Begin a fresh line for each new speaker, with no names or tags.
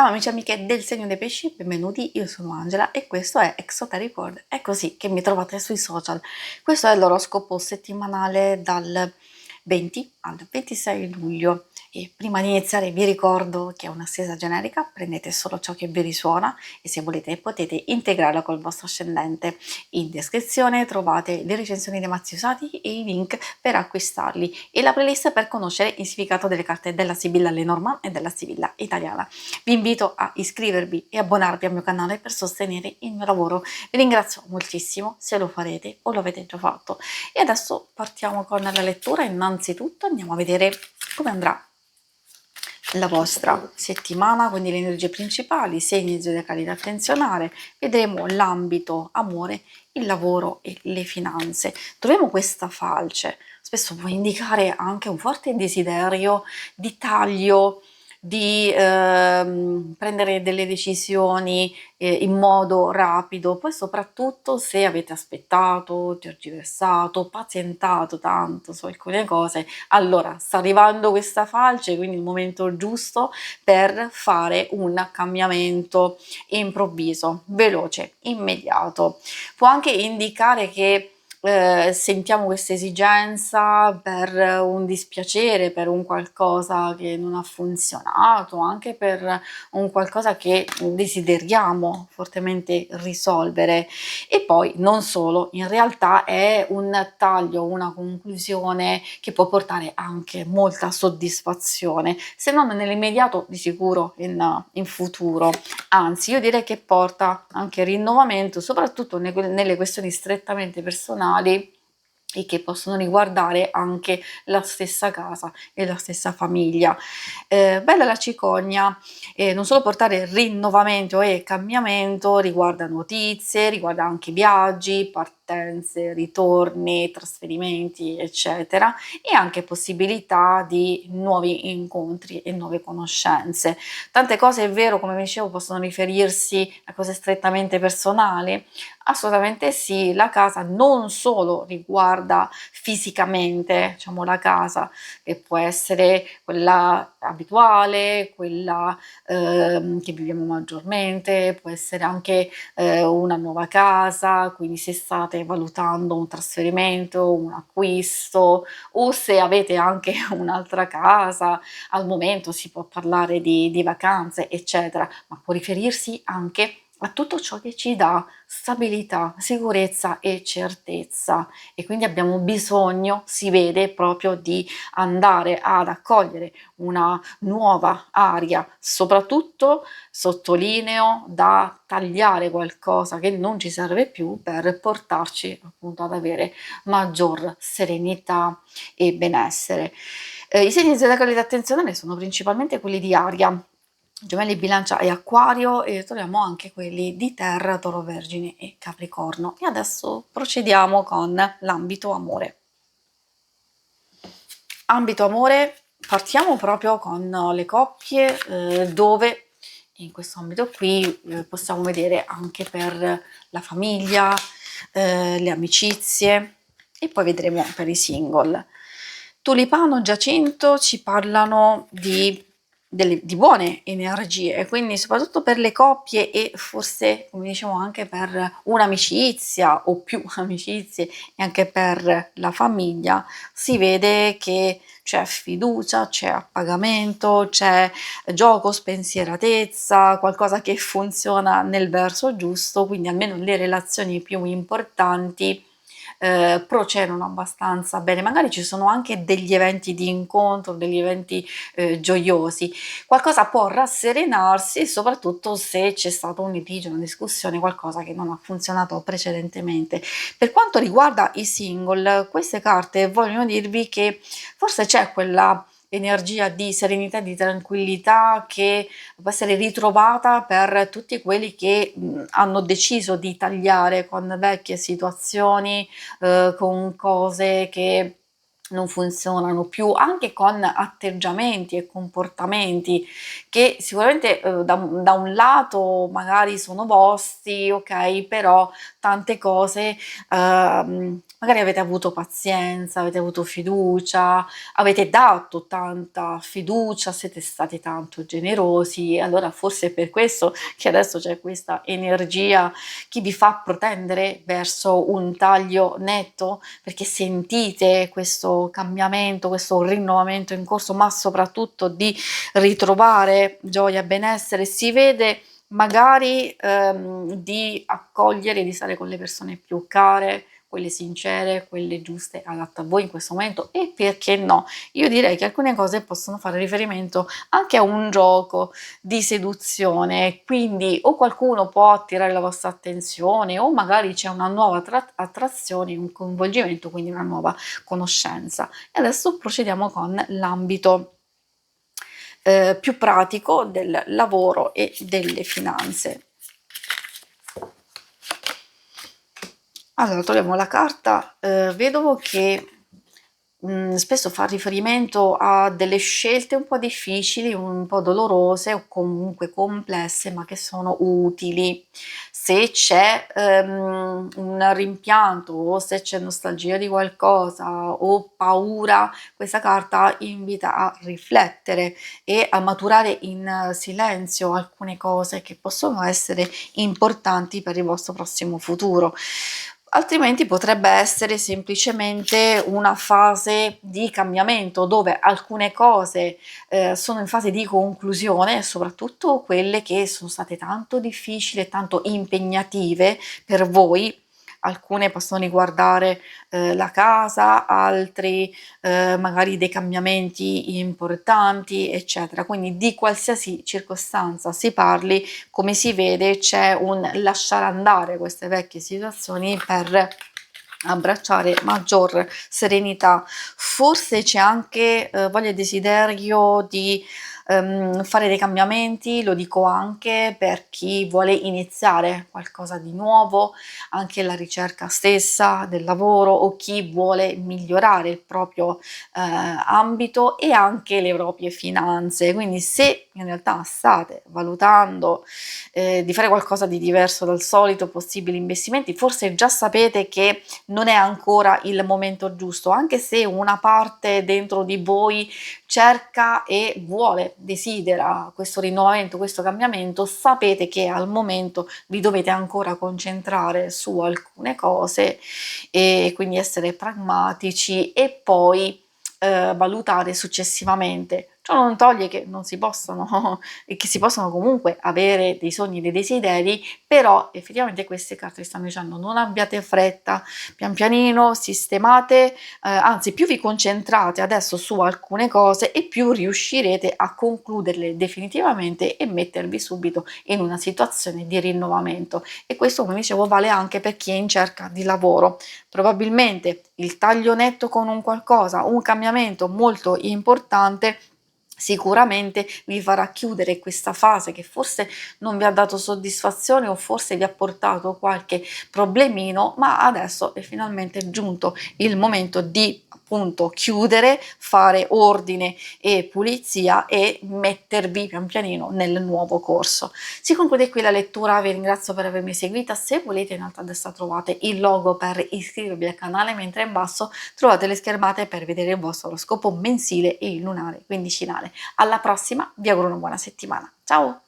Ciao amici e amiche del segno dei pesci, benvenuti, io sono Angela e questo è Exoteric World, è così che mi trovate sui social. Questo è l'oroscopo settimanale dal 20 al 26 luglio e prima di iniziare vi ricordo che è una stesa generica, prendete solo ciò che vi risuona e se volete potete integrarla col vostro ascendente. In descrizione trovate le recensioni dei mazzi usati e i link per acquistarli e la playlist per conoscere il significato delle carte della Sibilla Lenormand e della Sibilla italiana. Vi invito a iscrivervi e abbonarvi al mio canale per sostenere il mio lavoro. Vi ringrazio moltissimo se lo farete o lo avete già fatto. E adesso partiamo con la lettura. Innanzitutto andiamo a vedere come andrà la vostra settimana, quindi le energie principali, i segni zodiacali da attenzionare, vedremo l'ambito amore, il lavoro e le finanze. Troviamo questa falce, spesso può indicare anche un forte desiderio di taglio, di prendere delle decisioni in modo rapido, poi soprattutto se avete aspettato, tergiversato, pazientato tanto su alcune cose, allora sta arrivando questa falce, quindi il momento giusto per fare un cambiamento improvviso, veloce, immediato. Può anche indicare che sentiamo questa esigenza per un dispiacere, per un qualcosa che non ha funzionato, anche per un qualcosa che desideriamo fortemente risolvere. E poi non solo, in realtà è un taglio, una conclusione che può portare anche molta soddisfazione, se non nell'immediato, di sicuro in futuro. Anzi, io direi che porta anche rinnovamento, soprattutto nelle questioni strettamente personali e che possono riguardare anche la stessa casa e la stessa famiglia. Bella la cicogna, non solo portare rinnovamento e cambiamento, riguarda notizie, riguarda anche viaggi, partenze, ritorni, trasferimenti, eccetera, e anche possibilità di nuovi incontri e nuove conoscenze. Tante cose, è vero, come vi dicevo, possono riferirsi a cose strettamente personali. Assolutamente sì, la casa non solo riguarda fisicamente, diciamo, la casa, che può essere quella abituale, quella che viviamo maggiormente, può essere anche una nuova casa, quindi se state valutando un trasferimento, un acquisto o se avete anche un'altra casa, al momento si può parlare di vacanze, eccetera, ma può riferirsi anche a tutto ciò che ci dà stabilità, sicurezza e certezza e quindi abbiamo bisogno, si vede, proprio di andare ad accogliere una nuova aria, soprattutto sottolineo da tagliare qualcosa che non ci serve più per portarci appunto ad avere maggior serenità e benessere. I segni zodiacali da attenzionare sono principalmente quelli di aria, Gemelli, Bilancia e Acquario, e troviamo anche quelli di Terra, Toro, Vergine e Capricorno. E adesso procediamo con l'ambito amore. Ambito amore, partiamo proprio con le coppie, dove in questo ambito qui possiamo vedere anche per la famiglia, le amicizie e poi vedremo per i single. Tulipano, Giacinto ci parlano di buone energie, quindi soprattutto per le coppie e forse, come dicevo, anche per un'amicizia o più amicizie e anche per la famiglia, si vede che c'è fiducia, c'è appagamento, c'è gioco, spensieratezza, qualcosa che funziona nel verso giusto, quindi almeno le relazioni più importanti procedono abbastanza bene. Magari ci sono anche degli eventi di incontro, degli eventi gioiosi, qualcosa può rasserenarsi, soprattutto se c'è stato un litigio, una discussione, qualcosa che non ha funzionato precedentemente. Per quanto riguarda i single, queste carte vogliono dirvi che forse c'è quella energia di serenità e di tranquillità che può essere ritrovata per tutti quelli che hanno deciso di tagliare con vecchie situazioni, con cose che non funzionano più, anche con atteggiamenti e comportamenti che sicuramente da un lato magari sono vostri, ok, però tante cose magari avete avuto pazienza, avete avuto fiducia, avete dato tanta fiducia, siete stati tanto generosi, allora forse è per questo che adesso c'è questa energia che vi fa protendere verso un taglio netto, perché sentite questo cambiamento, questo rinnovamento in corso, ma soprattutto di ritrovare gioia e benessere. Si vede magari di accogliere, di stare con le persone più care, quelle sincere, quelle giuste, adatte a voi in questo momento, e perché no? Io direi che alcune cose possono fare riferimento anche a un gioco di seduzione, quindi o qualcuno può attirare la vostra attenzione o magari c'è una nuova attrazione, un coinvolgimento, quindi una nuova conoscenza. E adesso procediamo con l'ambito più pratico del lavoro e delle finanze. Allora, troviamo la carta vedovo che spesso fa riferimento a delle scelte un po' difficili, un po' dolorose o comunque complesse, ma che sono utili. Se c'è un rimpianto o se c'è nostalgia di qualcosa o paura, questa carta invita a riflettere e a maturare in silenzio alcune cose che possono essere importanti per il vostro prossimo futuro. Altrimenti potrebbe essere semplicemente una fase di cambiamento dove alcune cose sono in fase di conclusione, soprattutto quelle che sono state tanto difficili e tanto impegnative per voi. Alcune possono riguardare la casa, altri magari dei cambiamenti importanti, eccetera. Quindi di qualsiasi circostanza si parli, come si vede c'è un lasciare andare queste vecchie situazioni per abbracciare maggior serenità. Forse c'è anche voglia e desiderio di fare dei cambiamenti, lo dico anche per chi vuole iniziare qualcosa di nuovo, anche la ricerca stessa del lavoro, o chi vuole migliorare il proprio ambito e anche le proprie finanze. Quindi se in realtà state valutando di fare qualcosa di diverso dal solito, possibili investimenti, forse già sapete che non è ancora il momento giusto, anche se una parte dentro di voi cerca e vuole, desidera questo rinnovamento, questo cambiamento, sapete che al momento vi dovete ancora concentrare su alcune cose e quindi essere pragmatici e poi valutare successivamente. Ciò non toglie che non si possono e che si possono comunque avere dei sogni, dei desideri, però effettivamente queste carte vi stanno dicendo non abbiate fretta, pian pianino sistemate, anzi più vi concentrate adesso su alcune cose e più riuscirete a concluderle definitivamente e mettervi subito in una situazione di rinnovamento. E questo, come dicevo, vale anche per chi è in cerca di lavoro. Probabilmente il taglio netto con un qualcosa, un cambiamento molto importante, sicuramente vi farà chiudere questa fase che forse non vi ha dato soddisfazione o forse vi ha portato qualche problemino, ma adesso è finalmente giunto il momento di appunto chiudere, fare ordine e pulizia e mettervi pian pianino nel nuovo corso. Si conclude qui la lettura, vi ringrazio per avermi seguita. Se volete, in alto a destra trovate il logo per iscrivervi al canale, mentre in basso trovate le schermate per vedere il vostro oroscopo mensile e il lunare quindicinale. Alla prossima, vi auguro una buona settimana. Ciao!